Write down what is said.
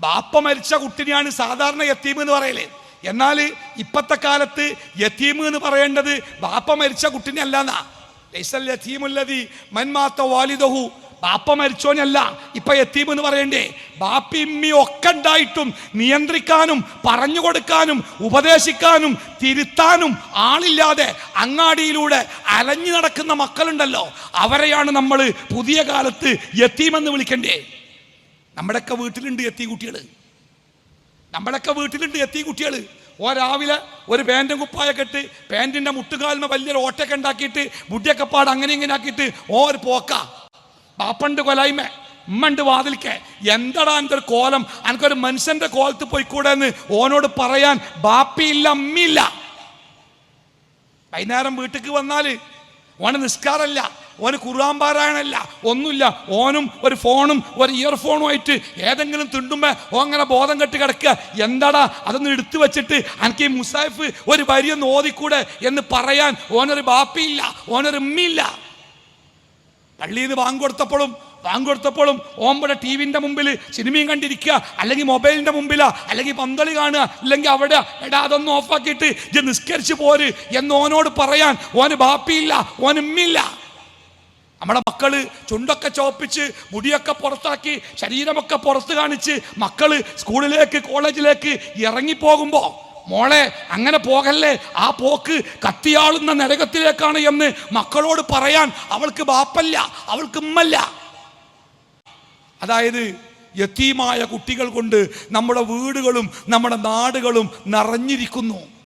ബാപ്പ മരിച്ച കുട്ടിനെയാണ് സാധാരണ യത്തീം എന്ന് പറയലേ. എന്നാൽ ഇപ്പത്തെ കാലത്ത് യത്തീം എന്ന് പറയേണ്ടത് ബാപ്പ മരിച്ച കുട്ടിനെ അല്ലാന്നാ. ലൈസൽ യതീമുല്ലദീ മൻ മാത വാലിദഹു, ബാപ്പ മരിച്ചോനല്ല ഇപ്പൊ യത്തീം എന്ന് പറയണ്ടേ. ബാപ്പി ഇമ്മി ഒക്കെ ഉണ്ടായിട്ടും നിയന്ത്രിക്കാനും പറഞ്ഞു കൊടുക്കാനും ഉപദേശിക്കാനും തിരുത്താനും ആളില്ലാതെ അങ്ങാടിയിലൂടെ അലഞ്ഞു നടക്കുന്ന മക്കളുണ്ടല്ലോ, അവരെയാണ് നമ്മൾ പുതിയ കാലത്ത് യത്തീം എന്ന് വിളിക്കണ്ടേ. നമ്മുടെയൊക്കെ വീട്ടിലുണ്ട് യത്തീം കുട്ടികൾ, നമ്മുടെയൊക്കെ വീട്ടിലുണ്ട് യത്തീം കുട്ടികൾ. രാവിലെ ഒരു പാൻറ്റും കുപ്പായൊക്കെ ഇട്ട് പാൻറ്റിൻ്റെ മുട്ടുകാലിന് വലിയൊരു ഓട്ടയൊക്കെ ഉണ്ടാക്കിയിട്ട് മുടിയൊക്കെ പാട് അങ്ങനെ ഇങ്ങനെ ആക്കിയിട്ട് ഒരു പോക്ക. ബാപ്പണ്ട് കൊലായ്മ, ഉമ്മണ്ട് വാതിൽക്കെ. എന്തടാ എൻ്റെ ഒരു കോലം, എനിക്കൊരു മനുഷ്യൻ്റെ കോലത്ത് പോയിക്കൂടെ എന്ന് ഓനോട് പറയാൻ ബാപ്പിയില്ല അമ്മിയില്ല. വൈകുന്നേരം വീട്ടിലേക്ക് വന്നാൽ ഓന് നിസ്കാരമല്ല, ഓന് ഖുർആൻ പാരായണമല്ല, ഒന്നുമില്ല. ഓനും ഒരു ഫോണും ഒരു ഇയർഫോണുമായിട്ട് ഏതെങ്കിലും തിണ്ടുമ്പോൾ ഓങ്ങനെ ബോധം കെട്ടി കിടക്കുക. എന്താടാ അതൊന്ന് എടുത്തു വെച്ചിട്ട് എനിക്ക് ഈ മുസാഫ് ഒരു വരിയൊന്ന് ഓതിക്കൂടെ എന്ന് പറയാൻ ഓനൊരു ബാപ്പിയില്ല, ഓനൊരു ഉമ്മിയില്ല. പള്ളിയിൽ നിന്ന് ബാങ്ക് കൊടുത്തപ്പോഴും ഓമ്പടെ ടി വിൻ്റെ മുമ്പിൽ സിനിമയും കണ്ടിരിക്കുക, അല്ലെങ്കിൽ മൊബൈലിൻ്റെ മുമ്പിലാ, അല്ലെങ്കിൽ പന്തളി കാണുക, അല്ലെങ്കിൽ അവിടെ എടാ അതൊന്നും ഓഫാക്കിയിട്ട് ഇത് നിസ്കരിച്ച് പോര് എന്ന് ഓനോട് പറയാൻ ഓന് ബാപ്പിയില്ല, ഓനുമ്മില്ല. നമ്മുടെ മക്കള് ചുണ്ടൊക്കെ ചോപ്പിച്ച് മുടിയൊക്കെ പുറത്താക്കി ശരീരമൊക്കെ പുറത്ത് കാണിച്ച് മക്കള് സ്കൂളിലേക്ക് കോളേജിലേക്ക് ഇറങ്ങിപ്പോകുമ്പോൾ മോളെ അങ്ങനെ പോകല്ലേ, ആ പോക്ക് കത്തിയാളുന്ന നരകത്തിലേക്കാണ് എന്ന് മക്കളോട് പറയാൻ അവൾക്ക് ബാപ്പല്ല, അവൾക്ക് ഉമ്മല്ല. അതായത് യതീമായ കുട്ടികൾ കൊണ്ട് നമ്മുടെ വീടുകളും നമ്മുടെ നാടുകളും നിറഞ്ഞിരിക്കുന്നു.